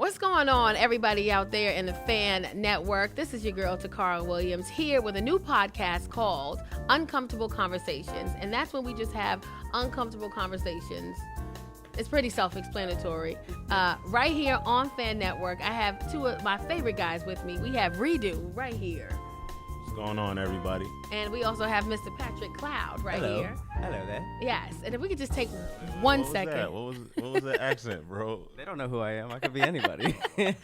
What's going on, everybody out there in the fan network? This is your girl, Takara Williams, here with a new podcast called Uncomfortable Conversations. And that's when we just have uncomfortable conversations. It's pretty self-explanatory. Right here on Fan Network, I have two of my favorite guys with me. We have Reedo right here. What's going on, everybody? And we also have Mr. Patrick Cloud right here. Hello there. Yes. And if we could just take one What was second. that? What was that accent, bro? They don't know who I am. I could be anybody. You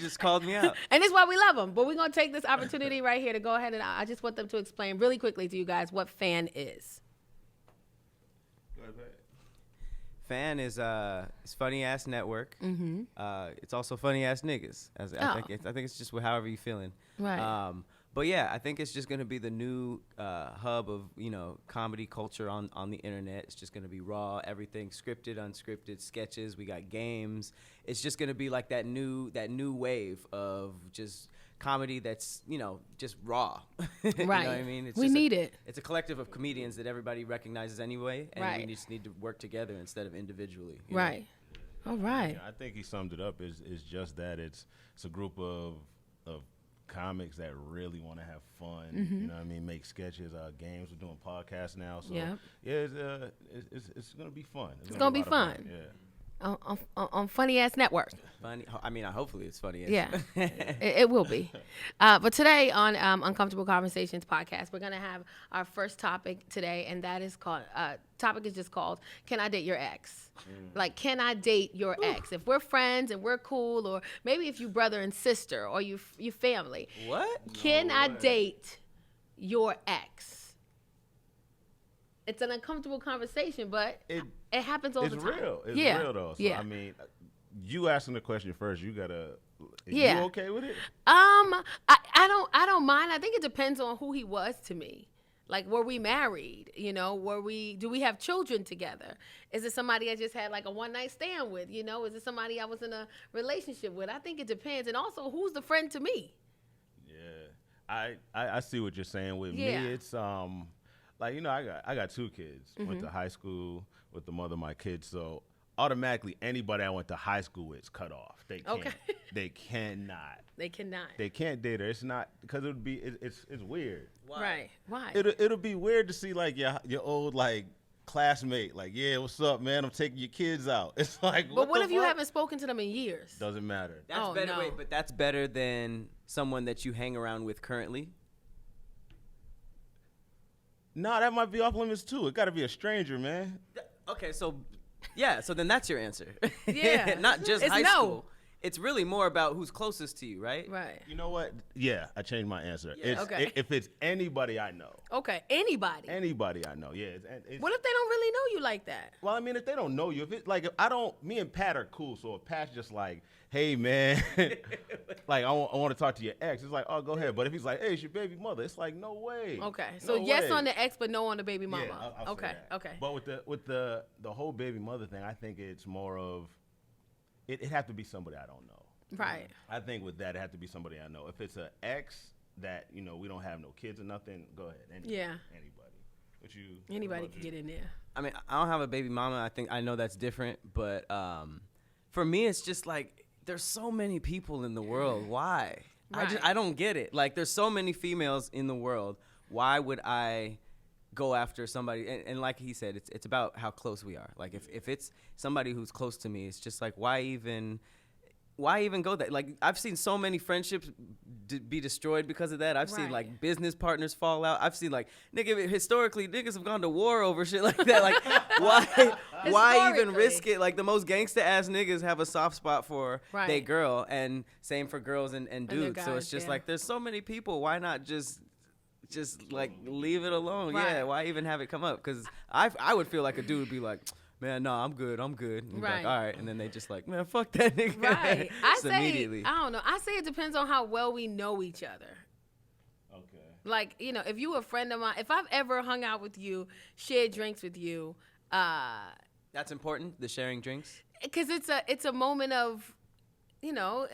just called me out. And it's why we love them. But we're going to take this opportunity right here to go ahead and I just want them to explain really quickly to you guys what fan is. Fan is funny ass network. Mm-hmm. It's also funny ass niggas. I think it's just however you feeling. Right. But yeah, I think it's just gonna be the new hub of comedy culture on the internet. It's just gonna be raw, everything scripted, unscripted, sketches. We got games. It's just gonna be like that new wave of just comedy that's just raw. Right. You know what I mean? We need it. It's a collective of comedians that everybody recognizes anyway, and Right. we just need to work together instead of individually. Right. All right. Yeah, I think he summed it up. Is just that it's a group of comics that really want to have fun. Mm-hmm. You know what I mean? Make sketches, games. We're doing podcasts now, so Yeah. it's gonna be fun. It's gonna be a lot of fun. Yeah. On Funny Ass Network. Funny. I mean, hopefully it's funny. Yeah, it will be. But today on Uncomfortable Conversations podcast, we're gonna have our first topic today, and that is called. Topic is just called "Can I date your ex?" Like, can I date your ex? If we're friends and we're cool, or maybe if you brother and sister, or you family. What? Can I date your ex? It's an uncomfortable conversation, but it happens all the time. It's real. It's Yeah. real though. So Yeah. I mean, you asking the question first. You gotta. Yeah. You okay with it? I don't mind. I think it depends on who he was to me. Like, were we married? Do we have children together? Is it somebody I just had like a one night stand with? Is it somebody I was in a relationship with? I think it depends. And also, who's the friend to me? Yeah. I see what you're saying. With Yeah. me, it's like I got two kids. Went to high school with the mother of my kids, so automatically anybody I went to high school with is cut off. They can't. Okay. They cannot. They cannot. They can't date her. It's not because it would be. It's weird. Why? Right. Why? It'll be weird to see like your old like classmate like, yeah, what's up, man? I'm taking your kids out. It's like, But what the if you fuck? haven't spoken to them in years? Doesn't matter. That's Oh, better. no. Wait, but that's better than someone that you hang around with currently. No, that might be off limits too. It got to be a stranger, man. Okay, so yeah, so then that's your answer. Yeah. Not just It's high no. school. It's really more about who's closest to you, right? Right. You know what? Yeah, I changed my answer. Yeah. It's, Okay. if it's anybody I know. Okay. Anybody. Anybody I know, yeah. It's, What if they don't really know you like that? well, I mean, if they don't know you, me and Pat are cool, so if Pat's just like, hey, man, like, I want to talk to your ex, it's like, oh, go ahead. But if he's like, hey, it's your baby mother, it's like, no way. Okay. So No yes way. on the ex, but no on the baby mama. Yeah, I'll say Okay. that. Okay. But with the whole baby mother thing, I think it's more of, it have to be somebody I don't know. Right. I think with that, it have to be somebody I know. If it's an ex that, we don't have no kids or nothing, go ahead. Yeah. Anybody. Anybody can get in there. I mean, I don't have a baby mama. I know that's different, but for me, it's just like there's so many people in the world. Why? Right. I don't get it. Like, there's so many females in the world. Why would I go after somebody? And like he said, it's about how close we are. Like, if it's somebody who's close to me, it's just like, why even go there? Like, I've seen so many friendships be destroyed because of that. I've seen, Right. like, business partners fall out. I've seen, like, historically, niggas have gone to war over shit like that. Like, why even risk it? Like, the most gangsta-ass niggas have a soft spot for Right. their girl, and same for girls and their dudes. So it's guys, just yeah. like, there's so many people. Why not just like, leave it alone? Right. Yeah, why even have it come up? Because I would feel like a dude would be like, man, no, I'm good. And be Right. like, all right. And then they just like, man, fuck that nigga. Right. Just immediately. I don't know. I say it depends on how well we know each other. Okay. Like, if you a friend of mine, if I've ever hung out with you, shared drinks with you, That's important, the sharing drinks. because it's a moment of,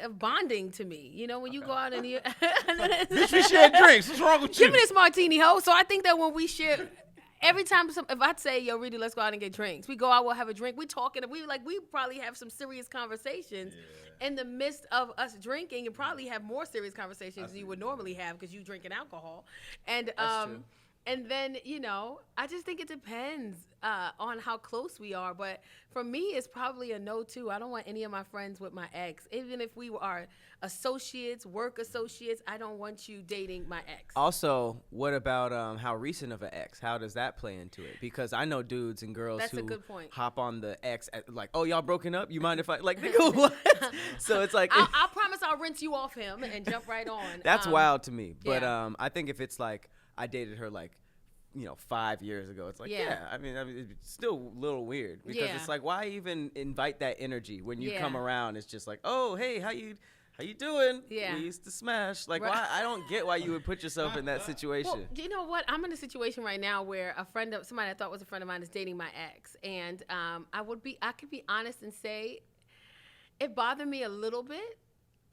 of bonding to me. When you go out and you Bitch, we share drinks. What's wrong with you? give me this martini, ho. So I think that when we share, Every time, if I say, yo, Reedo, let's go out and get drinks, we go out, we'll have a drink, we talking, we probably have some serious conversations in the midst of us drinking, and probably have more serious conversations than you would normally have because you drinking alcohol. And That's true. and then, I just think it depends on how close we are. But for me, it's probably a no, too. I don't want any of my friends with my ex. Even if we are associates, work associates, I don't want you dating my ex. Also, what about how recent of an ex? How does that play into it? Because I know dudes and girls That's a who good point. hop on the ex like, oh, y'all broken up? You mind if I, like, nigga, what? So it's like. I promise I'll rinse you off him and jump right on. That's wild to me. But yeah. I think if it's like, I dated her like, 5 years ago, it's like, I mean, it's still a little weird because it's like, why even invite that energy when you come around? It's just like, oh, hey, how you doing? Yeah. We used to smash. Like, why? I don't get why you would put yourself in that situation. Well, you know what? I'm in a situation right now where somebody I thought was a friend of mine is dating my ex, and I could be honest and say it bothered me a little bit,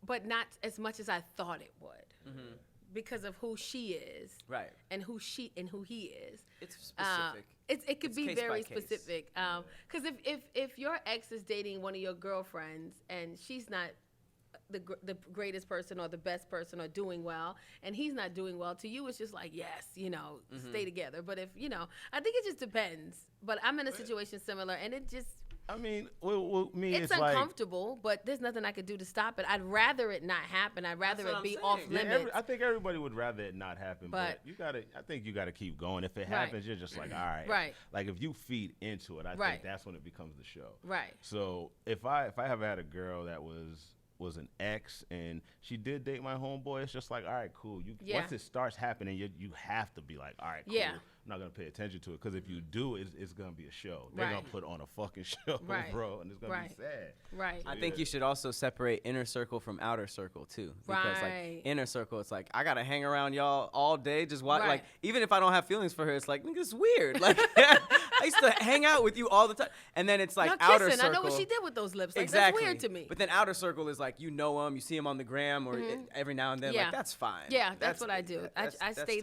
but not as much as I thought it would. Mm-hmm. Because of who she is, right, and who he is. It's specific. It could be very specific. Because if your ex is dating one of your girlfriends and she's not the greatest person or the best person or doing well, and he's not doing well, to you it's just like, yes, stay together. But if I think it just depends. But I'm in a situation similar, and it just. I mean, me, it's uncomfortable, but there's nothing I could do to stop it. I'd rather it not happen. I'd rather it be off limits. I think everybody would rather it not happen, but I think you gotta keep going. If it happens, you're just like, all right. Right. Like if you feed into it, I think that's when it becomes the show. Right. So if I have had a girl that was an ex and she did date my homeboy, it's just like, all right, cool. Once it starts happening, you have to be like, all right, cool. Yeah. I'm not gonna pay attention to it, because if you do, it's gonna be a show. They're gonna put on a fucking show, bro, and it's gonna be sad. Right. I think you should also separate inner circle from outer circle too, because like inner circle, it's like I gotta hang around y'all all day, just watch. Like even if I don't have feelings for her, it's like, nigga, it's weird. Like I used to hang out with you all the time, and then it's like outer circle. I know what she did with those lips. Like, exactly. That's weird to me. But then outer circle is like, you know him, you see him on the gram or every now and then. Like that's fine. Yeah, that's what I do. I stay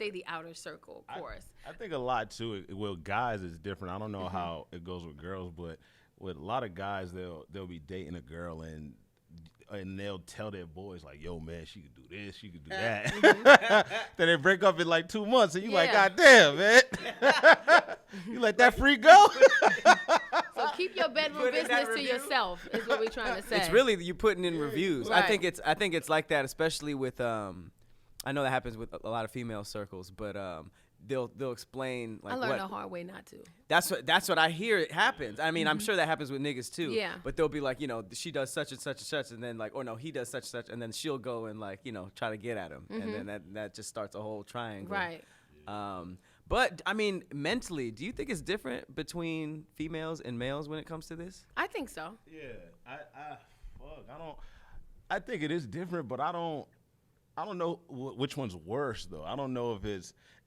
the outer circle, of course. I think a lot too. With guys, it's different. I don't know how it goes with girls, but with a lot of guys, they'll be dating a girl and they'll tell their boys like, "Yo, man, she could do this, she could do that." Then they break up in like 2 months, and you like, "God damn, man, you let that freak go." So keep your bedroom business to yourself is what we're trying to say. It's really you putting in reviews. Right. I think it's like that, especially with I know that happens with a lot of female circles, but they'll explain like I learned the hard way not to. That's what I hear it happens. I mean, I'm sure that happens with niggas too. Yeah. But they'll be like, she does such and such and such, and then like, or no, he does such and such, and then she'll go and like, try to get at him, and then that just starts a whole triangle. Right. But I mean, mentally, do you think it's different between females and males when it comes to this? I think so. Yeah. I think it is different, but I don't know which one's worse though. I don't know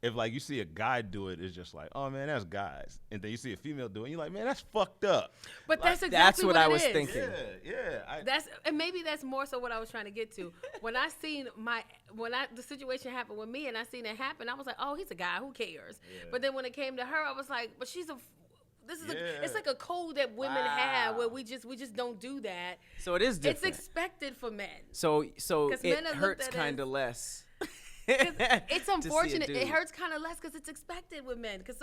if like you see a guy do it, it's just like, oh man, that's guys, and then you see a female do it, and you're like, man, that's fucked up. But like, that's exactly what I was thinking. Yeah. And maybe that's more so what I was trying to get to. When I seen the situation happen with me, and I seen it happen, I was like, oh, he's a guy, who cares? Yeah. But then when it came to her, I was like, but she's it's like a code that women have where we just don't do that. So it is different. It's expected for men. So it hurts kind of less. It's unfortunate. It hurts kind of less because it's expected with men. Because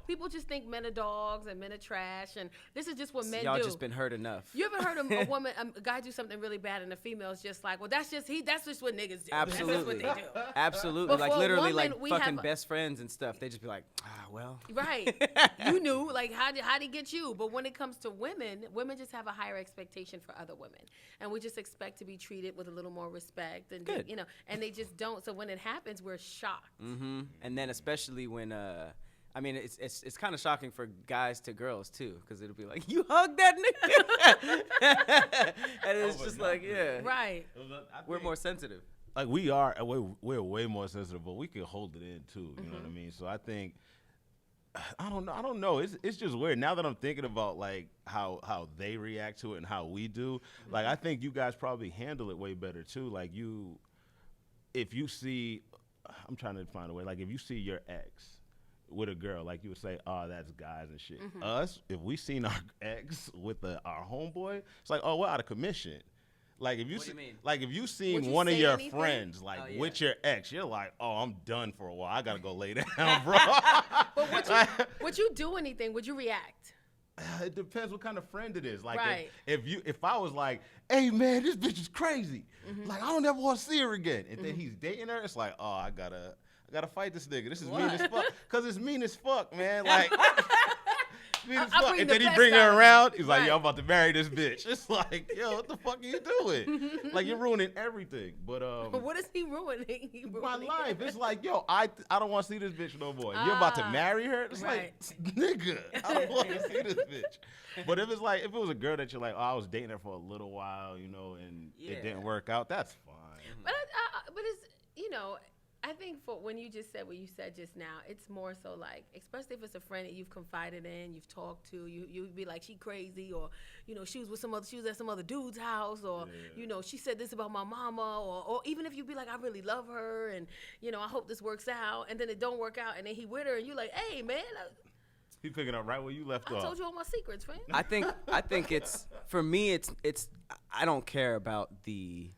people just think men are dogs and men are trash, and this is just what men do. Y'all just been hurt enough. You ever heard a guy do something really bad, and the female's just like, well, that's just what niggas do. Absolutely. That's just what they do. Absolutely. But like literally, woman, like fucking best friends and stuff. They just be like, well. Right. You knew. Like, how'd he get you? But when it comes to women just have a higher expectation for other women, and we just expect to be treated with a little more respect, and good. And they just don't. So when it happens, we're shocked. Mm-hmm. And then especially when I mean, it's kind of shocking for guys to girls too, because it'll be like, you hugged that nigga, and it's just like, yeah, right. We're more sensitive. Like we're way more sensitive, but we can hold it in too. You know what I mean? So I think, I don't know. It's just weird now that I'm thinking about like how they react to it and how we do. Like I think you guys probably handle it way better too. Like if you see, I'm trying to find a way. Like if you see your ex with a girl, like you would say, oh, that's guys and shit. Mm-hmm. Us, if we seen our ex with our homeboy, it's like, oh, we're out of commission. Like if you What do you mean? like if you Would seen you one of say your anything? friends like Oh, yeah. with your ex, you're like, oh, I'm done for a while. I gotta go lay down, bro. But would you do anything? Would you react? It depends what kind of friend it is. Like Right. if I was like, hey man, this bitch is crazy. Mm-hmm. Like I don't ever want to see her again. And then he's dating her, it's like, oh, I gotta fight this nigga. This is mean as fuck. Cause it's mean as fuck, man. Like mean as I fuck. bring And the then he best bring out her of around. him. He's like, Right. yo, I'm about to marry this bitch. It's like, yo, what the fuck are you doing? Like you're ruining everything. But What is he ruining? my life. It's like, yo, I don't want to see this bitch no more. You're about to marry her? It's right. like, nigga, I don't want to see this bitch. But if it was a girl that you're like, oh, I was dating her for a little while, you know, and it didn't work out, that's fine. But it's, you know, I think for when you just said what you said just now, it's more so like, especially if it's a friend that you've confided in, you've talked to, you'd be like, she crazy, or, you know, she was at some other dude's house, or, you know, she said this about my mama, or even if you be like, I really love her, and, you know, I hope this works out, and then it don't work out, and then he with her, and you like, hey, man, He picking up right where you left I off. told you all my secrets, fam. I think it's for me. It's I don't care about the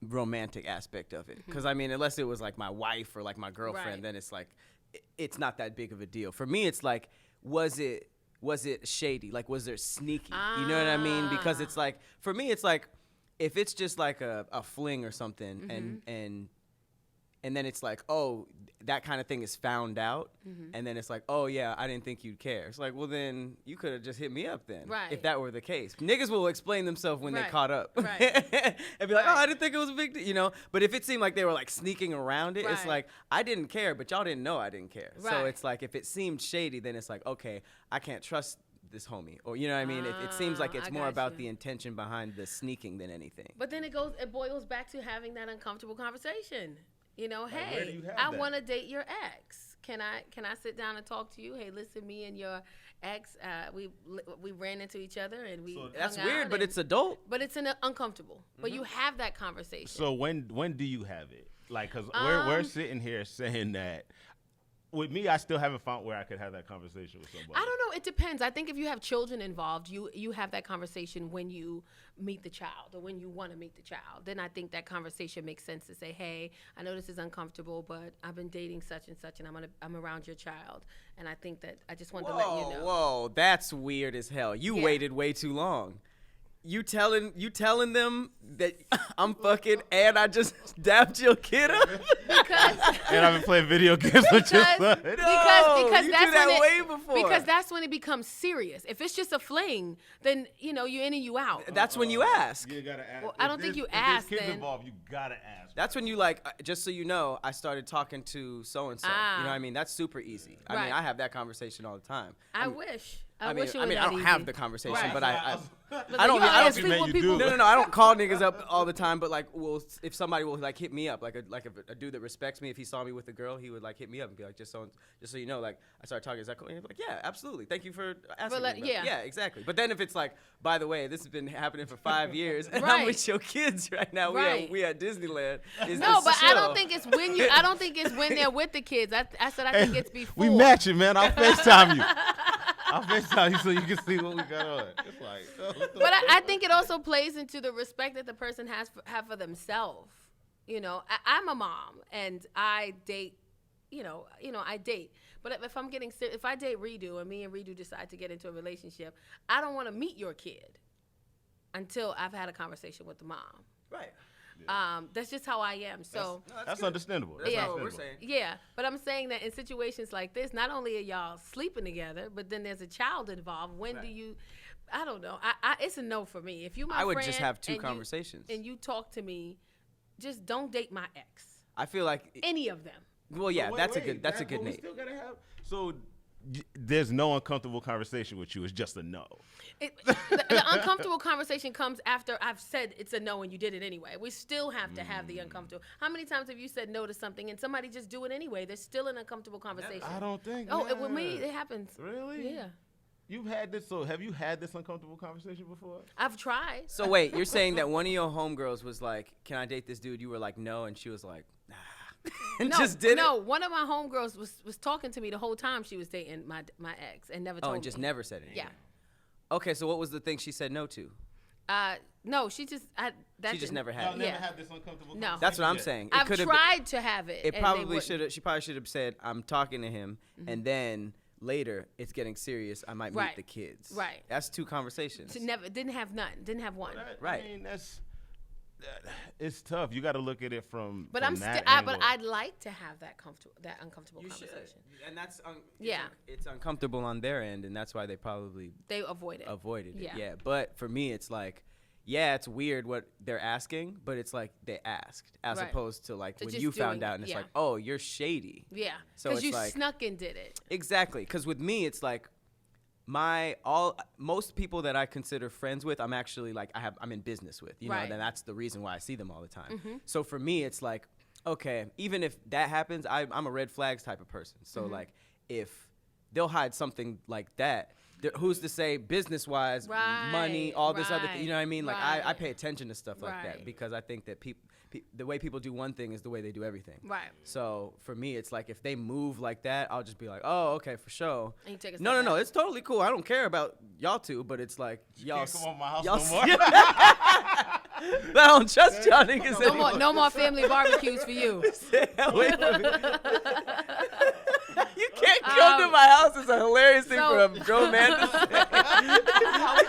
romantic aspect of it, because I mean, unless it was like my wife or like my girlfriend, Right. then it's like it's not that big of a deal. For me, it's like, was it shady? Like, was there sneaky? You know what I mean? Because it's like, for me, it's like, if it's just like a fling or something, and then it's like, oh, that kind of thing is found out, and then it's like, oh yeah, I didn't think you'd care. It's like, well then you could have just hit me up then, Right. if that were the case. Niggas will explain themselves when they Right. caught up, Right. and be like, Right. oh, I didn't think it was a big deal, you know. But if it seemed like they were like sneaking around it, it's Right. like, I didn't care, but y'all didn't know I didn't care. So Right. it's like, if it seemed shady, then it's like, okay, I can't trust this homie, or you know what I mean. It seems like it's I more got about you. the intention behind the sneaking than anything. But then it boils back to having that uncomfortable conversation. You know, Like, where do hey, you have I that? want to date your ex. Can I sit down and talk to you? Hey, listen, me and your ex, we ran into each other and we. So That's hung weird, out but and- it's adult. But it's uncomfortable. But you have that conversation. So when do you have it? Like, cause we're sitting here saying that. With me, I still haven't found where I could have that conversation with somebody. I don't know. It depends. I think if you have children involved, you have that conversation when you meet the child or when you want to meet the child. Then I think that conversation makes sense to say, hey, I know this is uncomfortable, but I've been dating such and such, and I'm around your child, and I think that I just wanted to let you know. Whoa, that's weird as hell. You Yeah. waited way too long. You telling them that I'm fucking and I just dapped your kid up? Because And I've been playing video games with your Because- son. because No, you that's did that when way before. Because that's when it becomes serious. If it's just a fling, then you know you're in and you out. That's when you ask. You gotta ask. Well, I don't think you if ask, there's kids then. involved, you gotta ask. That's when you like, just so you know, I started talking to so and so. You know what I mean? That's super easy. I mean, Right. I have that conversation all the time. I wish. I mean, wish it was I that don't easy. have the conversation, Right. but I But I don't. you I don't sleep mean with you people. do. No, I don't call niggas up all the time, but like, if somebody will like hit me up, like a dude that respects me, if he saw me with a girl, he would like hit me up and be like, just so you know, like I started talking, is that cool? And he'd be like, yeah, absolutely, thank you for asking. like, me. yeah. Exactly. But then if it's like, by the way, this has been happening for 5 years, and Right. I'm with your kids right now. Right. We at Disneyland. No, but I chill. don't think it's when you. I don't think it's when they're with the kids. I said I think it's before. We matching, man. I'll FaceTime you. I'll FaceTime you so you can see what we got on. It's like, what the But I think it also plays into the respect that the person have for themselves. You know, I'm a mom and I date. You know, I date. But if I'm getting if I date Reedo and me and Reedo decide to get into a relationship, I don't want to meet your kid until I've had a conversation with the mom. Right. That's just how I am. So. That's understandable. That's Yeah. not what we're saying. Yeah, but I'm saying that in situations like this, not only are y'all sleeping together, but then there's a child involved. When do Right. you? I don't know. It's a no for me. If you my I would friend just have two and conversations. and you talk to me, just don't date my ex. I feel like, Any of them. well, yeah, Wait, that's a wait, good but we Nate. still gotta have. So there's no uncomfortable conversation with you. It's just a no. The uncomfortable conversation comes after I've said it's a no and you did it anyway. We still have to have the uncomfortable. How many times have you said no to something and somebody just do it anyway? There's still an uncomfortable conversation. I don't think. Oh, yeah. with me, it happens. Really? Yeah. You've had this. So have you had this uncomfortable conversation before? I've tried. So wait, you're saying that one of your homegirls was like, "Can I date this dude?" You were like, "No," and she was like, "Nah." and No, just did no. One of my homegirls was talking to me the whole time she was dating my ex and never it? told Oh, me. and just never said anything. Yeah. Okay, so what was the thing she said no to? No, she just She just never had Y'all it. never Yeah. had this uncomfortable No. conversation That's what I'm yet. saying. It I've could've tried to have it. It and probably they wouldn't. should have. She probably should have said, "I'm talking to him," and then later it's getting serious. I might meet Right. the kids. Right. That's two conversations. She never didn't have none. Didn't have one. Right. I mean, it's tough. You got to look at it from. But from I'm still. that But angle. I'd like to have that uncomfortable You should. conversation. And that's Yeah. It's uncomfortable on their end, and that's why they probably They avoid it. avoided it. Yeah. Yeah. But for me, it's like, yeah, it's weird what they're asking, but it's like they asked, as Right. opposed to like To when just you doing found it, out, and it's yeah. like, oh, you're shady. Yeah. So Because it's you like- snuck and did it. Exactly, because with me, it's like most people that I consider friends with, I'm actually like I'm in business with, you know, Right. and that's the reason why I see them all the time. Mm-hmm. So for me, it's like, okay, even if that happens, I'm a red flags type of person. So Mm-hmm. like, if they'll hide something like that, who's to say business wise, money, all this other, you know what I mean? Like I right. pay attention to stuff like that Right. because I think that the way people do one thing is the way they do everything. Right. So for me, it's like if they move like that, I'll just be like, oh, okay, for sure. And you take a No, step back. it's totally cool. I don't care about y'all two, but it's like y'all. Can't come over my house y'all no more. I don't trust y'all niggas anymore. No more family barbecues for you. Away from me. You can't come to my house. It's a hilarious thing for a grown man to say.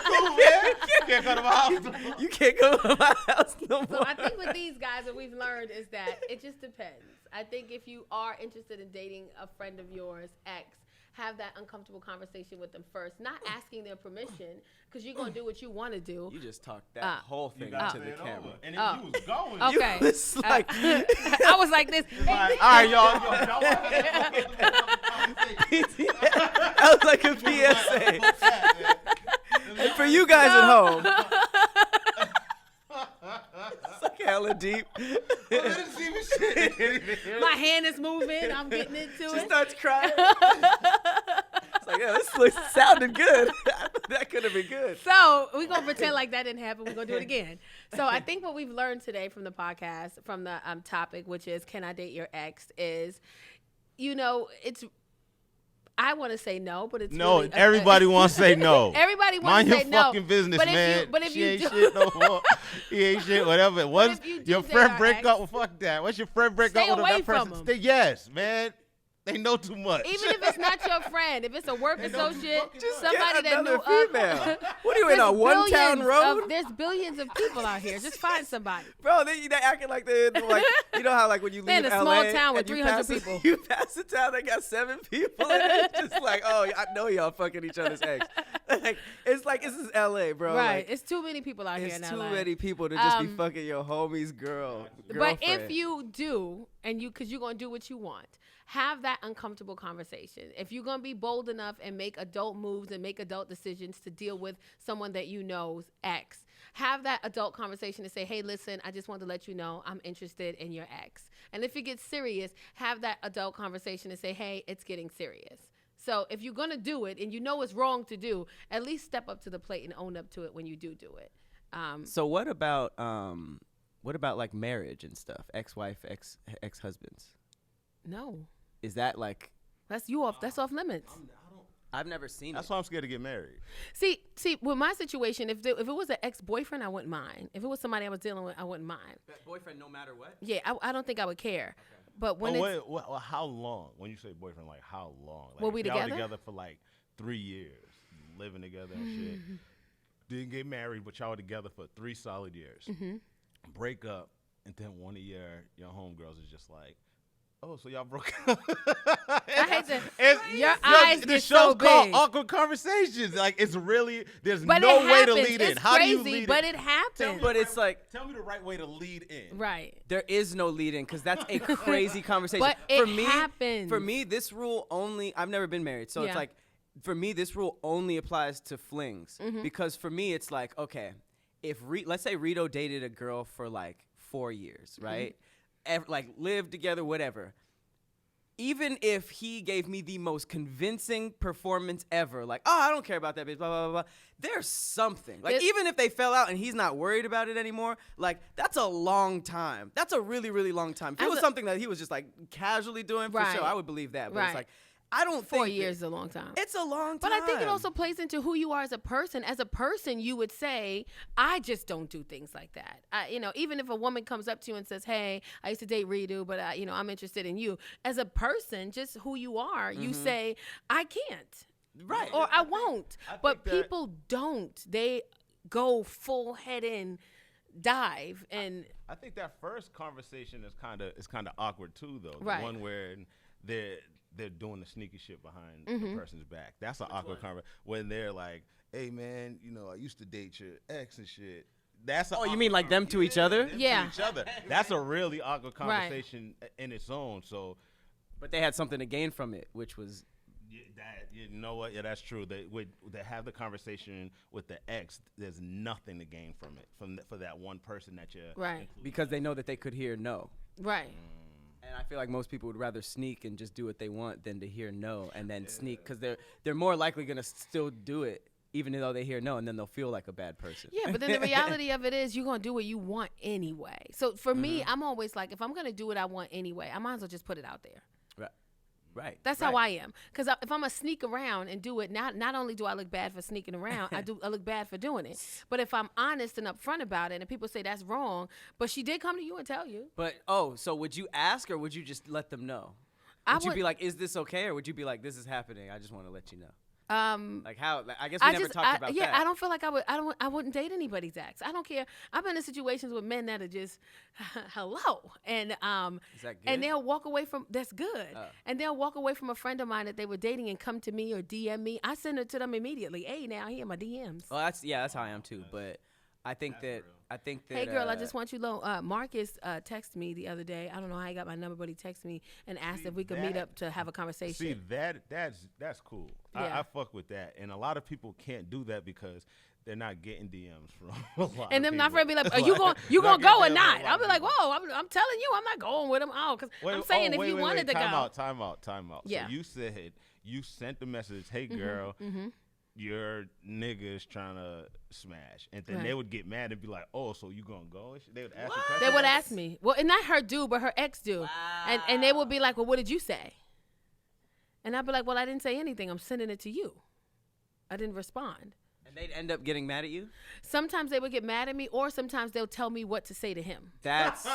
Cool, man. Can't come to my house no more. You can't come to my house no more. So I think with these guys, what we've learned is that it just depends. I think if you are interested in dating a friend of yours, ex, have that uncomfortable conversation with them first, not asking their permission, because you're going to do what you want to do. You just talked that whole You thing gotta into say the it camera. over. And then you was going. Okay. You was like, I was like this. Like, all right, y'all want to have that conversation? that was like a PSA. And for you guys at home, it's like hella deep. My hand is moving. I'm getting into She it. starts crying. It's like, yeah, this sounded good. That could have been good. So we're going to pretend like that didn't happen. We're going to do it again. So I think what we've learned today from the podcast, from the topic, which is, can I date your ex, is, you know, I want to say no, but it's No, really everybody wants to say no. Everybody wants Mind to your say no. fucking business, But if man. you- but if she you ain't do- shit no more. He ain't shit, whatever. Once if you do your date friend our break ex, up, well, fuck that. Once your friend break stay up with away that person, from 'em. stay, yes, man. They know too much. Even if it's not your friend, if it's a work associate, Just somebody get that knew another female. What are you in a one-town road? There's billions of people out here. Just find somebody. Bro, they acting like they're like, you know how like when you They're leave in a LA small town with and you 300 pass people. You pass the town that got 7 people in it. It's just like, oh, I know y'all fucking each other's ex. Like this is LA, bro. Right. Like, it's too many people out here in it's LA. too many people to just be Um, fucking your homie's girlfriend. But if you do, and because you're going to do what you want, have that uncomfortable conversation. If you're going to be bold enough and make adult moves and make adult decisions to deal with someone that you know's ex, have that adult conversation to say, hey, listen, I just wanted to let you know I'm interested in your ex. And if it gets serious, have that adult conversation and say, hey, it's getting serious. So if you're going to do it and you know it's wrong to do, at least step up to the plate and own up to it when you do it. So what about like marriage and stuff? Ex-wife, ex-husbands. No. Is that like? That's off limits. I've never seen That's it. why I'm scared to get married. See, with my situation, if it was an ex-boyfriend, I wouldn't mind. If it was somebody I was dealing with, I wouldn't mind. That boyfriend, no matter what. Yeah, I don't think I would care. But when How long? When you say boyfriend, like how long? Like Were we if y'all together? together for like 3 years, living together and shit. Didn't get married, but y'all were together for 3 solid years. Mm-hmm. Break up, and then one of your homegirls is just like, oh, so y'all broke up. I hate to. Your Yo, eyes the get show's so called big. Awkward Conversations. Like, it's really, there's But no it way to happens. lead It's in. How crazy, do you lead but in? it happens. But it's like Tell me the right way to lead in. Right. there is no lead in because that's a crazy conversation. But for it me, happens. For me, this rule only. I've never been married, so Yeah. it's like, for me, this rule only applies to flings Mm-hmm. because for me, it's like, okay, if let's say Reedo dated a girl for like 4 years, right? Like lived together, whatever. even if he gave me the most convincing performance ever, like, oh, I don't care about that bitch, blah, blah, blah, blah, there's something. Like, even if they fell out and he's not worried about it anymore, like, that's a long time. That's a really, really long time. If it was something that he was just, like, casually doing, for sure, I would believe that. But it's like, I don't think 4 years is a long time. It's a long time. But I think it also plays into who you are as a person. As a person, you would say, I just don't do things like that. Even if a woman comes up to you and says, hey, I used to date Reedo, but I'm interested in you. As a person, just who you are, you say, I can't. Right. Or I won't. But people don't. They go full head in dive. And I think that first conversation is kind of awkward too, though. Right. The one where they're doing the sneaky shit behind the person's back. That's an awkward conversation when they're like, "Hey man, I used to date your ex and shit." That's you mean like them to each other? Yeah. To each other. That's a really awkward conversation in its own. So, but they had something to gain from it, which was you know what? Yeah, that's true. They have the conversation with the ex. There's nothing to gain from it for that one person that you're right because they know that they could hear no. Right. And I feel like most people would rather sneak and just do what they want than to hear no and then sneak because they're more likely going to still do it even though they hear no, and then they'll feel like a bad person. Yeah, but then the reality of it is you're going to do what you want anyway. So for me, I'm always like, if I'm going to do what I want anyway, I might as well just put it out there. Right. That's how I am. Because if I'm going to sneak around and do it, not only do I look bad for sneaking around, I look bad for doing it. But if I'm honest and upfront about it and people say that's wrong, but she did come to you and tell you. But, so would you ask or would you just let them know? Would you be like, is this okay? Or would you be like, this is happening, I just want to let you know? Like how? I guess we never talked about that. Yeah, I don't feel like I wouldn't date anybody's ex. I don't care. I've been in situations with men that are just hello, and Is that good? and they'll walk away from that's good, and they'll walk away from a friend of mine that they were dating and come to me or DM me. I send it to them immediately. Hey, now here are my DMs. Well, that's how I am too. But I think that. Hey girl, I just want you to know, Marcus texted me the other day. I don't know how he got my number, but he texted me and asked if we could meet up to have a conversation. See, that's cool. Yeah. I fuck with that. And a lot of people can't do that because they're not getting DMs from a lot and of them not people. afraid to be like, are you gonna go or not? I'll be like, whoa, I'm telling you, I'm not going with him. Oh, because I'm saying if you wanted to go. Time out. Yeah. So you said you sent the message, hey girl, your nigga is trying to smash, and then they would get mad and be like, "Oh, so you gonna go?" They would ask. They would ask me. Well, and not her dude, but her ex dude. Wow. And they would be like, "Well, what did you say?" And I'd be like, "Well, I didn't say anything. I'm sending it to you. I didn't respond." And they'd end up getting mad at you? Sometimes they would get mad at me, or sometimes they'll tell me what to say to him. That's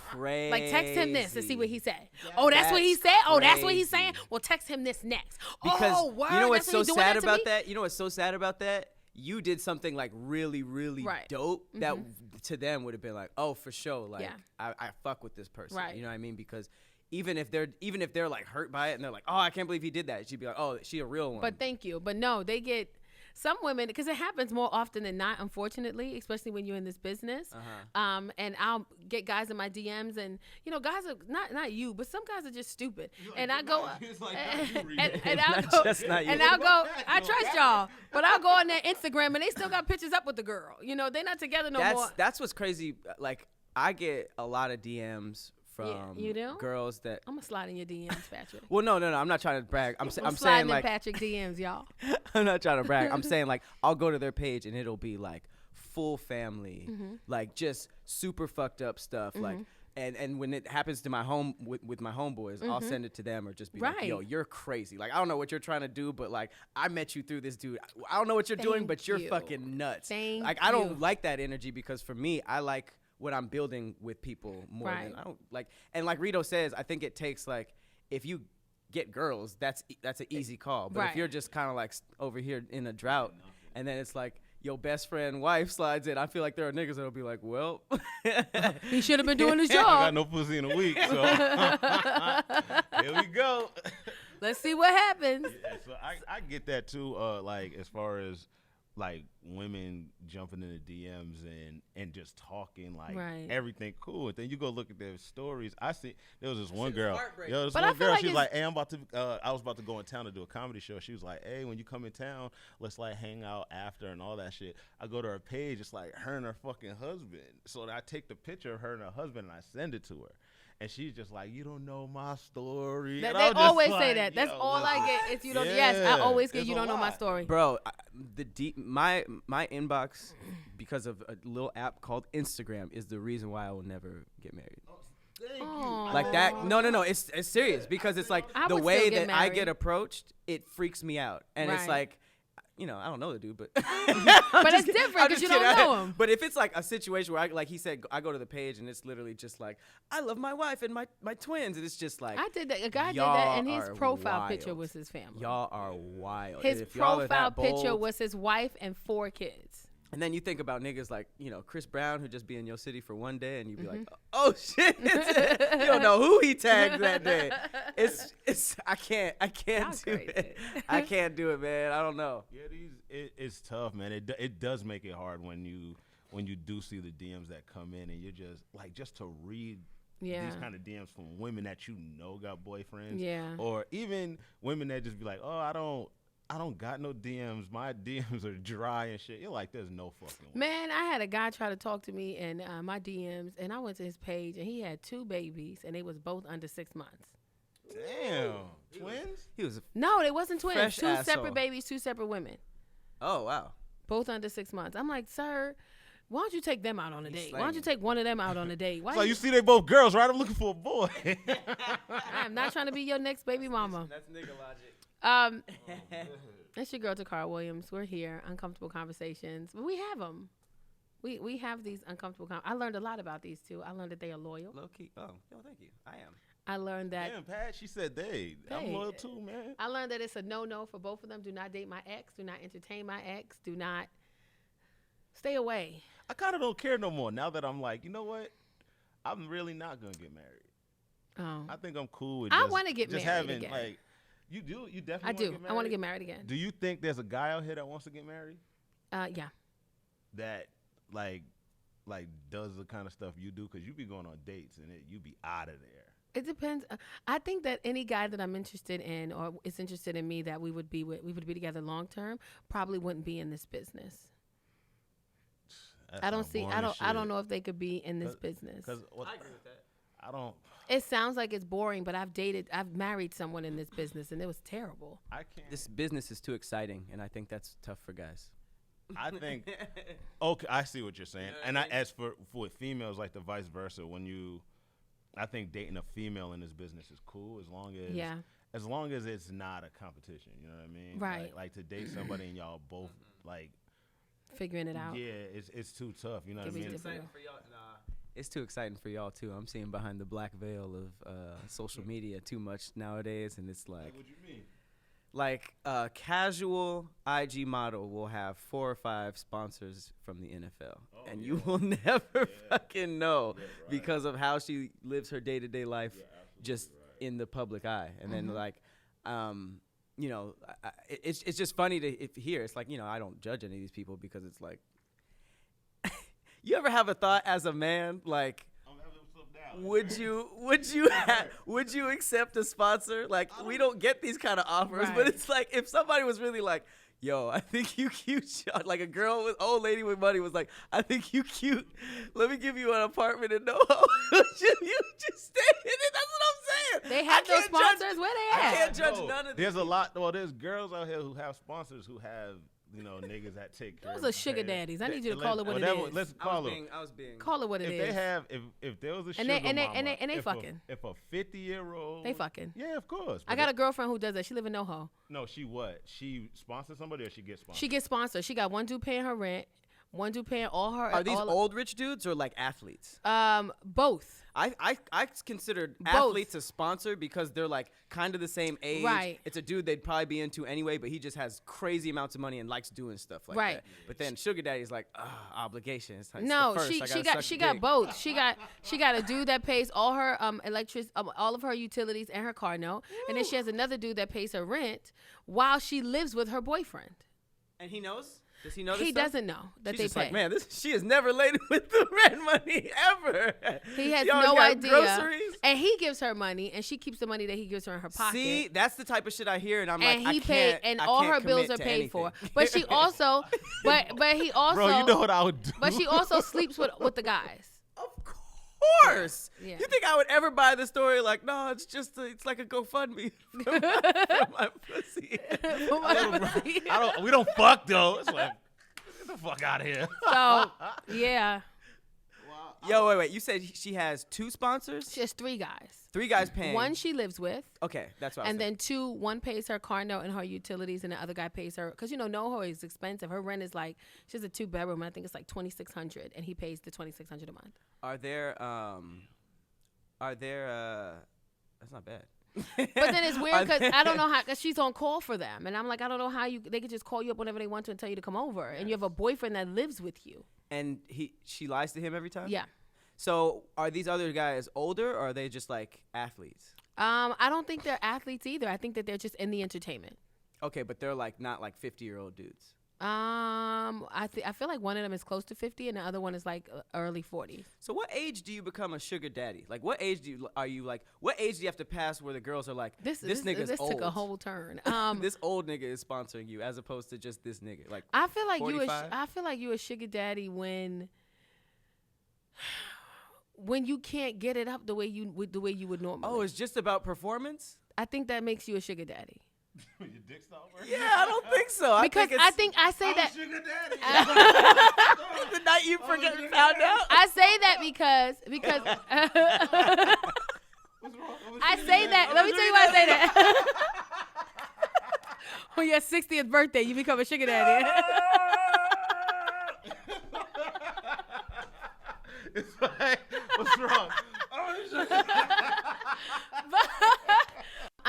crazy. Like, text him this and see what he said. Oh, that's what he said? Oh, that's what he's saying? Well, text him this next. Because word, you know what's so sad about me? that? You know what's so sad about that? You did something like really, really dope that to them would have been like, oh, for sure. Like, I fuck with this person. Right. You know what I mean? Because even if they're like hurt by it and they're like, oh, I can't believe he did that, she'd be like, oh, she a real one. But thank you. But no, they get some women, because it happens more often than not, unfortunately, especially when you're in this business. And I'll get guys in my DMs, and guys are not you, but some guys are just stupid. And I go, and I'll go, and I'll go. I trust y'all, but I'll go on their Instagram, and they still got pictures up with the girl. They're not together no more. That's what's crazy. Like, I get a lot of DMs from you do? Girls that I'm gonna slide in your DMs, Patrick. Well, no, I'm not trying to brag. I'm saying in like Patrick DMs, y'all. I'm not trying to brag. I'm saying like I'll go to their page and it'll be like full family, like just super fucked up stuff, like. And when it happens to my with my homeboys, I'll send it to them or just be like, yo, you're crazy. Like, I don't know what you're trying to do, but like, I met you through this dude. I don't know what you're doing, but you're fucking nuts. I don't like that energy because for me, I like what I'm building with people more than I don't like. And like Reedo says, I think it takes like, if you get girls, that's an easy call. But if you're just kind of like over here in a drought and then it's like, your best friend wife slides in, I feel like there are niggas that'll be like, well, he should have been doing his job. I got no pussy in a week, so here we go. Let's see what happens. Yeah, so I get that too. Like as far as like women jumping in the DMs and just talking like everything cool, and then you go look at their stories. I see there was this one girl. She's like, hey, I was about to go in town to do a comedy show. She was like, hey, when you come in town, let's like hang out after and all that shit. I go to her page, it's like her and her fucking husband. So I take the picture of her and her husband and I send it to her. and she's just like, you don't know my story. They And I'm just always say like, that. That's yo, all I listen. get. Is you don't. Yeah, Yes, I always get it's you a don't know my lot. story. Bro, my inbox, because of a little app called Instagram, is the reason why I will never get married. Thank Aw. you. Like that? No. It's serious, because it's like I the would way still get that I married. get approached, it freaks me out, and it's Right. like, I don't know the dude, but But it's different because you don't know him. But if it's like a situation where, like he said, I go to the page and it's literally just like, I love my wife and my twins, and it's just like, I did that. A guy did that, y'all and his are profile picture wild. was his family. Y'all are wild. His And if y'all are profile that picture bold- was his wife and 4 kids. And then you think about niggas like, Chris Brown, who just be in your city for one day, and you be like, oh shit, you don't know who he tagged that day. I can't Y'all do it. crazy. I can't do it, man. I don't know. Yeah, it's tough, man. It does make it hard when you do see the DMs that come in, and you're just to read Yeah. these kind of DMs from women that got boyfriends. Yeah. Or even women that just be like, oh, I don't got no DMs. My DMs are dry and shit. You're like, there's no fucking way. Man, I had a guy try to talk to me in my DMs, and I went to his page, and he had 2 babies, and they was both under 6 months. Damn. Twins? He was. No, they wasn't twins. Fresh 2 asshole. separate babies, 2 separate women, Oh wow. both under 6 months. I'm like, sir, why don't you take them out on a date? Why don't you slanging. take one of them out on a date? Why So you see they both girls, right? I'm looking for a boy. I'm not trying to be your next baby mama. That's nigga logic. It's your girl, Takara Williams. We're here, Uncomfortable Conversations. But we have them. We have these uncomfortable I learned a lot about these 2. I learned that they are loyal. Low key. Oh, thank you. I am. I learned that Damn, Pat, she said they. I'm They. loyal too, man. I learned that it's a no-no for both of them. Do not date my ex. Do not entertain my ex. Do not stay away. I kind of don't care no more now that I'm like, you know what? I'm really not gonna get married. Oh, I think I'm cool with. I just- wanna get just married having, again. Like, you do. You definitely. I do. Get I want to married? get married again. Do you think there's a guy out here that wants to get married Yeah. that like does the kind of stuff you do? Because you be going on dates and you be out of there. It depends. I think that any guy that I'm interested in or is interested in me that we would be together long term probably wouldn't be in this business. That I don't sound see. boring I as don't. I shit. don't know if they could be in this business. Because I agree with that. I don't. It sounds like it's boring, but I've married someone in this business, and it was terrible. I can't. This business is too exciting, and I think that's tough for guys. I think. Okay, I see what you're saying. You know what And I mean? as for with females, like the vice versa, I think dating a female in this business is cool as long as Yeah. as long as it's not a competition. You know what I mean? Right. Like to date somebody and y'all both like. Figuring it out. Yeah, it's too tough. You know what I Give me mean? different- It's too exciting for y'all too. I'm seeing behind the black veil of social media too much nowadays, and it's like, What you mean? like a casual IG model will have 4 or 5 sponsors from the NFL, and you will never fucking know because of how she lives her day-to-day life, just in the public eye. And then like, it's just funny to hear. It's like, I don't judge any of these people because it's like, you ever have a thought as a man like, would you accept a sponsor? Like, we don't get these kind of offers, but Right. it's like if somebody was really like, yo, I think you cute, Sean. Like a girl with old lady with money was like, I think you cute. Let me give you an apartment in NoHo. You just stay in it. That's what I'm saying. They have I those can't judge- sponsors. Where I they at? can't judge No, none of There's these a lot. Well, there's girls out here who have sponsors who have niggas that take care. Those of are sugar their- daddies. I need you to let- call it what it whatever- is. Let's I call was them. being. Call it what it If is. they have, if there was a And sugar they- and they- mama, and they if fucking. if a 50-year-old, They fucking. Yeah, of course. I got a girlfriend who does that. She live in NoHo. No, she what? She sponsors somebody or she gets sponsored? She gets sponsored. She got one dude paying her rent, one dude paying all her. Are these all, old rich dudes or like athletes? Both. I considered Both. athletes a sponsor because they're like kind of the same age. Right. It's a dude they'd probably be into anyway, but he just has crazy amounts of money and likes doing stuff like Right. that. But then sugar daddy's like, obligation. It's like, No, it's the she first. she I gotta got suck she your got dick. both. She got a dude that pays all her all of her utilities and her car note, and then she has another dude that pays her rent while she lives with her boyfriend. And he knows? Does he know this He stuff? doesn't know that She's they just pay. like, man, she is never late with the rent money ever. He has You always no got idea. Groceries. And he gives her money, and she keeps the money that he gives her in her pocket. See, that's the type of shit I hear, and I'm and like, he I paid, can't. and I all can't her bills commit are to paid for. anything. But she also, but he also, Bro, you know what I would do? but she also sleeps with the guys. Of course. course. Yeah. You think I would ever buy the story? Like, no, it's just it's like a GoFundMe for my pussy. We don't fuck though. It's like, get the fuck out of here. So, yeah. Yo, wait. You said she has 2 sponsors? She has 3 guys. 3 guys paying. 1 she lives with. Okay, that's what I was And then 2, 1 pays her car note and her utilities, and the other guy pays her. Because, NoHo is expensive. Her rent is like, she has a 2-bedroom, and I think it's like $2,600, and he pays the $2,600 a month. Are there, that's not bad. But then it's weird because I don't know how, because she's on call for them. And I'm like, I don't know how they could just call you up whenever they want to and tell you to come over. And you have a boyfriend that lives with you. And she lies to him every time? Yeah. So are these other guys older, or are they just like athletes? I don't think they're athletes either. I think that they're just in the entertainment. Okay, but they're like not like 50-year-old dudes. I feel like one of them is close to 50 and the other one is like early 40s. So what age do you become a sugar daddy? Like what age are you like? What age do you have to pass where the girls are like, this nigga's old? This took a whole turn. This old nigga is sponsoring you, as opposed to just this nigga. Like I feel like 45? I feel like you a sugar daddy when you can't get it up the way you would normally. Oh, it's just about performance? I think that makes you a sugar daddy. Your dick stop working? Yeah, I don't think so. Because I think I say that. Sugar daddy. The night you found out. I say that because What's wrong? I say that. Let me tell you why I say that. On your 60th birthday, you become a sugar daddy. It's like, what's wrong?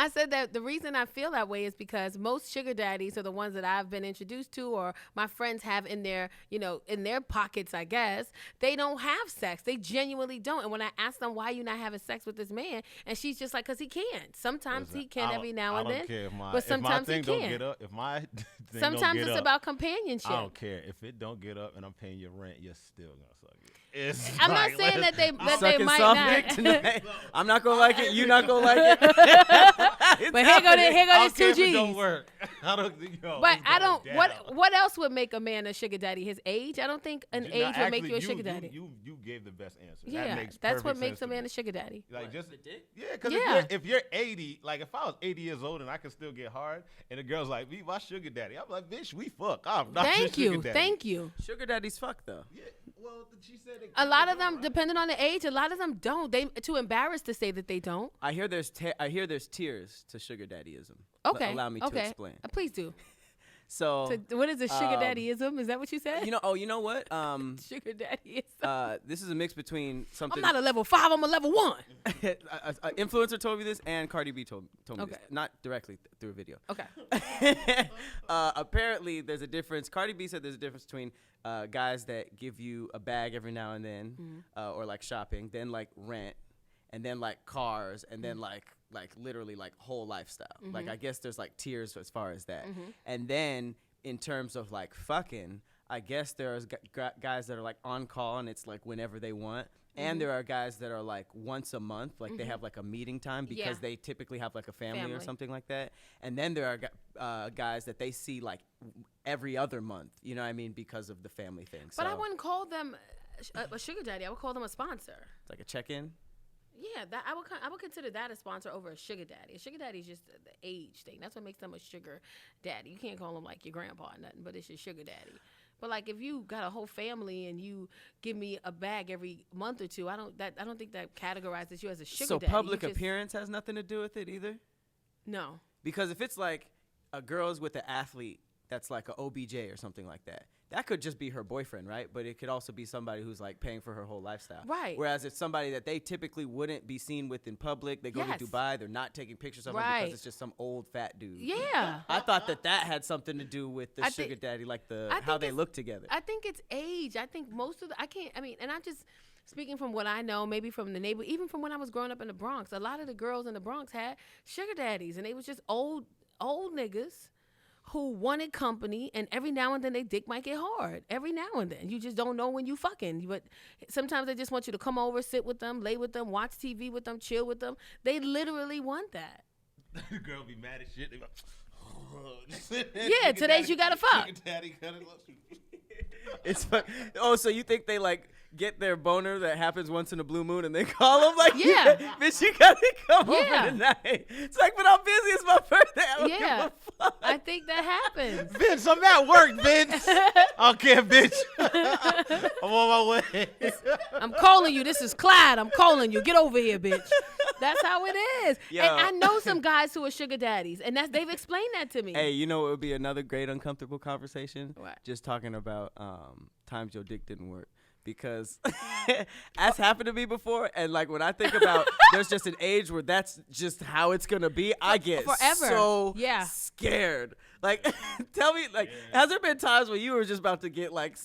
I said that the reason I feel that way is because most sugar daddies are the ones that I've been introduced to or my friends have in their, in their pockets, I guess. They don't have sex. They genuinely don't. And when I ask them, why you not having sex with this man? And she's just like, because he can't. Sometimes he can every now and then. But sometimes he can't. If my thing sometimes don't get it's up, about companionship. I don't care. If it don't get up and I'm paying your rent, you're still going to suck it. I'm not saying that they might not. Tonight. I'm not gonna like it. You're not gonna like it. But here go this 2 G's. It don't work. But I don't. What else would make a man a sugar daddy? His age? I don't think an age would make you a sugar daddy. You gave the best answer. Yeah, that's what makes a man a sugar daddy. Like just the dick? Yeah, because if you're 80, like if I was 80 years old and I could still get hard, and the girl's like, "Me, my sugar daddy," I'm like, "Bitch, we fuck." I'm not your sugar daddy. Thank you. Sugar daddies fuck though. Yeah. Well, she said a lot of them, depending on the age, a lot of them don't. They too embarrassed to say that they don't. I hear there's tiers to sugar daddyism. Okay. Allow me to explain. Please do. So what is a sugar daddyism? Is that what you said? You know what? Sugar daddyism. This is a mix between something. I'm not a level 5. I'm a level 1. An influencer told me this, and Cardi B told me this. Not directly through a video. Okay. Apparently, there's a difference. Cardi B said there's a difference between guys that give you a bag every now and then, or like shopping, then like rent, and then like cars, and then like literally like whole lifestyle. Like I guess there's like tiers as far as that. And then in terms of like fucking, I guess there's guys that are like on call and it's like whenever they want. And there are guys that are like once a month, like they have like a meeting time because they typically have like a family or something like that. And then there are guys that they see like every other month, you know what I mean, because of the family thing. But I wouldn't call them a sugar daddy. I would call them a sponsor. It's like a check-in? Yeah, that I would consider that a sponsor over a sugar daddy. A sugar daddy is just the age thing. That's what makes them a sugar daddy. You can't call them like your grandpa or nothing, but it's your sugar daddy. But like if you got a whole family and you give me a bag every month or two, I don't think that categorizes you as a sugar daddy. So public appearance has nothing to do with it either? No. Because if it's like a girl's with an athlete that's like an OBJ or something like that, that could just be her boyfriend, right? But it could also be somebody who's like paying for her whole lifestyle. Right. Whereas it's somebody that they typically wouldn't be seen with in public. They go to Dubai. They're not taking pictures of him because it's just some old fat dude. Yeah. I thought that had something to do with the sugar daddy, like how they look together. I think it's age. I think most of and I'm just speaking from what I know, maybe from the neighborhood, even from when I was growing up in the Bronx, a lot of the girls in the Bronx had sugar daddies and they was just old niggas who wanted company, and every now and then they dick might get hard. Every now and then. You just don't know when you fucking. But sometimes they just want you to come over, sit with them, lay with them, watch TV with them, chill with them. They literally want that. The girl be mad as shit. They yeah, today's you gotta fuck. Daddy cut it. It's oh, so you think they like get their boner that happens once in a blue moon and they call them like, Yeah. bitch, you gotta come Yeah. over tonight. It's like, but I'm busy. It's my birthday. I don't give Yeah. a fuck. I think that happens. Vince, I'm at work, Vince. Okay, bitch. I'm on my way. I'm calling you. This is Clyde. I'm calling you. Get over here, bitch. That's how it is. Yo. And I know some guys who are sugar daddies, and they've explained that to me. Hey, you know what would be another great uncomfortable conversation? What? Just talking about times your dick didn't work. Because that's happened to me before, and like when I think about there's just an age where that's just how it's gonna be, I get Forever. so Yeah. scared. Like, tell me, like, has there been times where you were just about to get like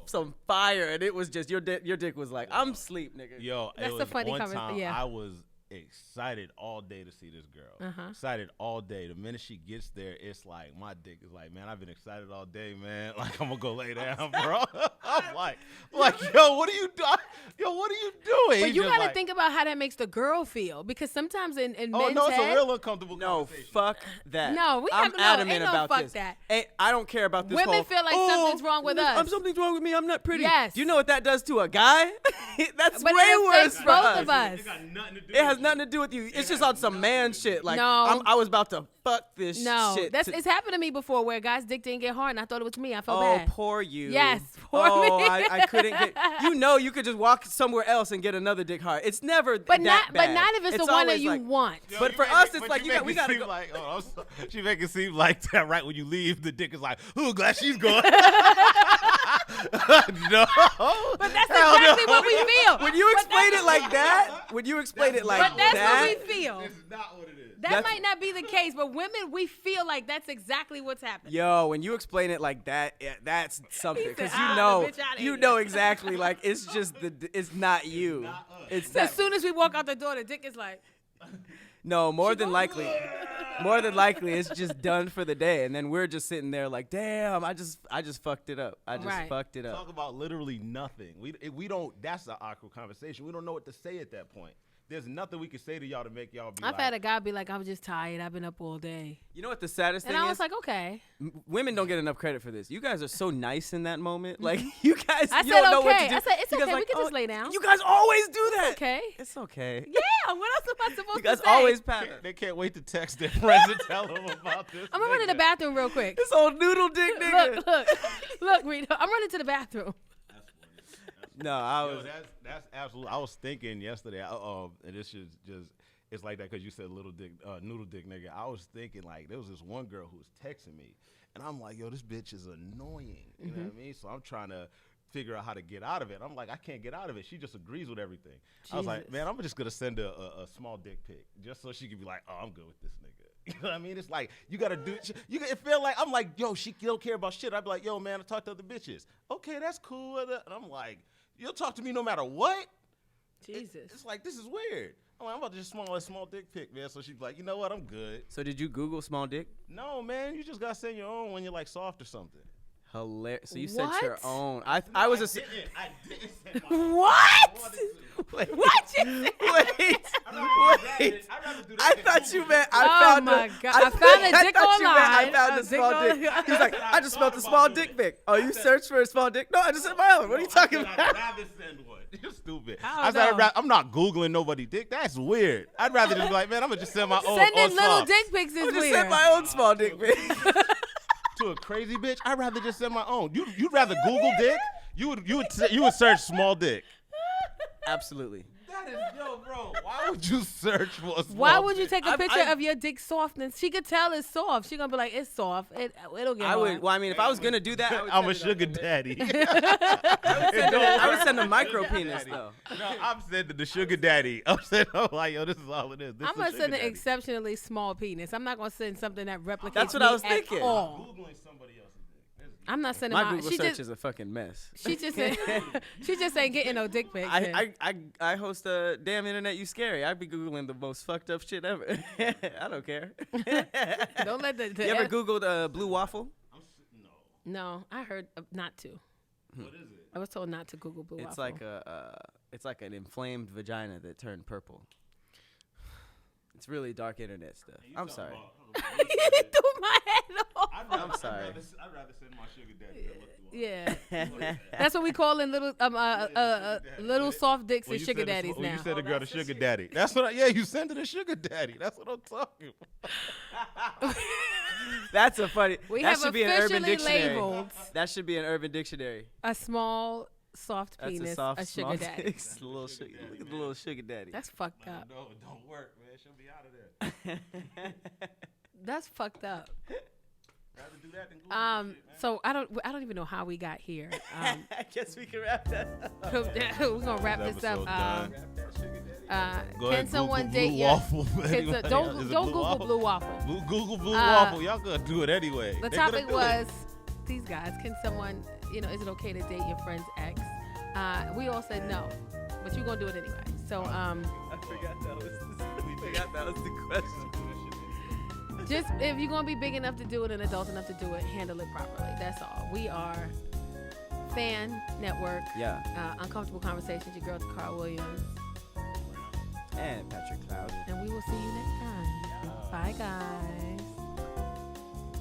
some fire, and it was just your dick was like, I'm sleep, nigga. Yo, That's it the was funny one conversation, time yeah. I was excited all day to see this girl. Excited all day. The minute she gets there, it's like my dick is like, man, I've been excited all day, man. Like I'm gonna go lay down, bro. I'm like, yo, what are you doing? Yo, what are you doing? But He's you just gotta like, think about how that makes the girl feel, because sometimes in oh men's no, it's a head, real uncomfortable No, conversation. fuck that. No, I'm ain't adamant no about fuck this. that. Hey, I don't care about this. Women whole, feel like something's wrong with us. Something's wrong with me. I'm not pretty. Yes. Do you know what that does to a guy? That's But way it worse affects for both us. of us. It got nothing to do. It has nothing to do with you. It's just on some man shit. Like, No. I was about to fuck this No, shit. it's happened to me before where a guy's dick didn't get hard, and I thought it was me. I felt Oh, bad. poor you. Yes, poor oh, me. I couldn't get. You know, you could just walk somewhere else and get another dick hard. It's never But that not, bad. but not if it's the one that always you like, want. Yo, But you for make us, it- it's but like you we make gotta it seem go. like, she make it seem like that right when you leave, the dick is like, ooh, glad she's gone. No. But that's Hell exactly no. what we feel. When you explain it like that, when you explain it like But that's that, what we feel. It's not what it is. That That's- might not be the case, but women, we feel like that's exactly what's happening. yo, when you explain it like that, yeah, that's something. He said, Because "Ah, you the know, bitch outta you here." know exactly. Like it's just it's not you. It's As that. soon as we walk out the door, the dick is like, No, more than likely, it's just done for the day, and then we're just sitting there like, damn, I just fucked it up. I just Right. fucked it up. Talk about literally nothing. We don't. That's an awkward conversation. We don't know what to say at that point. There's nothing we can say to y'all to make y'all be I've like, had a guy be like, I was just tired. I've been up all day. You know what the saddest And thing I is? was like, okay. Women don't get enough credit for this. You guys are so nice in that moment. Like you guys, I you said don't know what okay. to do. I said, it's You guys okay. We like, can just "Oh, lay down." You guys always do that. Okay. It's okay. Yeah, what else am I supposed You guys to say? always pattern. they can't wait to text their friends and tell them about this. I'm gonna run to the bathroom real quick. This old noodle dick nigga. Look, Reedo. I'm running to the bathroom. No, I Yo, was. that's absolutely. I was thinking yesterday, and this is just. It's like that because you said little dick, noodle dick nigga. I was thinking like there was this one girl who was texting me, and I'm like, yo, this bitch is annoying. You know what I mean? So I'm trying to figure out how to get out of it. I'm like, I can't get out of it. She just agrees with everything. I was like, Jesus. man, I'm just gonna send her a small dick pic just so she can be like, oh, I'm good with this nigga. You know what I mean? It's like you gotta do. It feel like I'm like, yo, she don't care about shit. I'd be like, yo, man, I talk to other bitches. Okay, that's cool. And I'm like, you'll talk to me no matter what. Jesus. It's like this is weird. I'm about to just small dick pic, man. So she's like, you know what? I'm good. So did you Google small dick? No, man, you just gotta send your own when you're like soft or something. Hilarious. So you sent your What? own. I was a. I didn't send my own. What? Wait. What? You said? Wait. Wait. I thought you meant I Oh found my a, God. I found a dick thought you meant I online. found A a dick small dick. online. He was like, I just smelled a small dick pic. Oh, you searched for a small dick? No, I just sent my own. What are you talking I'd about? rather send one. You're stupid. I don't know. I'm not Googling nobody dick. That's weird. I'd rather just be like, man, I'm gonna just send my own. Sending on little soft. dick pics I is just weird. sent my own small dick pic. To a crazy bitch, I'd rather just send my own. You'd rather Google dick? You would search small dick. Absolutely. That is, yo, bro. Why would you search for a small Why would you dick? take a picture of your dick softness? She could tell it's soft. She gonna be like, it's soft. It'll get I hard. would. Well, I mean, if I was gonna do that, I would I'm a send it sugar daddy. I would send a micro penis though. No, I'm sending the sugar daddy. I'm like, yo, this is all it is. This I'm is gonna sugar send an daddy. exceptionally small penis. I'm not gonna send something that replicates That's what me I was at thinking. all. Googling somebody else's dick. I'm not sending My my. Google She search just, is a fucking mess. she just ain't. She just ain't getting no dick pics. I host a damn internet you scary. I'd be googling the most fucked up shit ever. I don't care. Don't let the. You ever googled blue waffle? No, I heard not to. What is it? I was told not to Google blue It's waffle. like an inflamed vagina that turned purple. It's really dark internet stuff. I'm sorry. You threw my head off. I'm sorry. I'd rather send my sugar daddy than look you Yeah, that's what we call in little soft dicks and sugar daddies When now. you said the girl the sugar daddy. That's what. You send her the sugar daddy. That's what I'm talking about. That's a funny. We that have should be an Urban officially Dictionary. labeled That should be an Urban Dictionary. a small soft That's penis, a soft, a sugar small daddy. dick. The little sugar, look at the little sugar daddy. That's fucked up. No, it don't work, man. She'll be out of there. That's fucked up. Rather do that than Google shit, man. So I don't even know how we got here. I guess we can wrap that up. We're gonna wrap this up. Episode done. Go Can ahead, someone Google date Blue your? Waffle. Don't Is it Google Waffle? Blue Waffle. Google Blue Uh, Waffle. Y'all gonna do it anyway. The They gonna topic do it. was these guys. Can someone, is it okay to date your friend's ex? We all said no, but you're gonna do it anyway. So I forgot that was the question. just if you're gonna be big enough to do it and adult enough to do it, handle it properly. That's all. We are Fan Network. Yeah. Uncomfortable Conversations. Your girl Carl Williams, And Patrick Cloud. and we will see you next time. Bye, guys.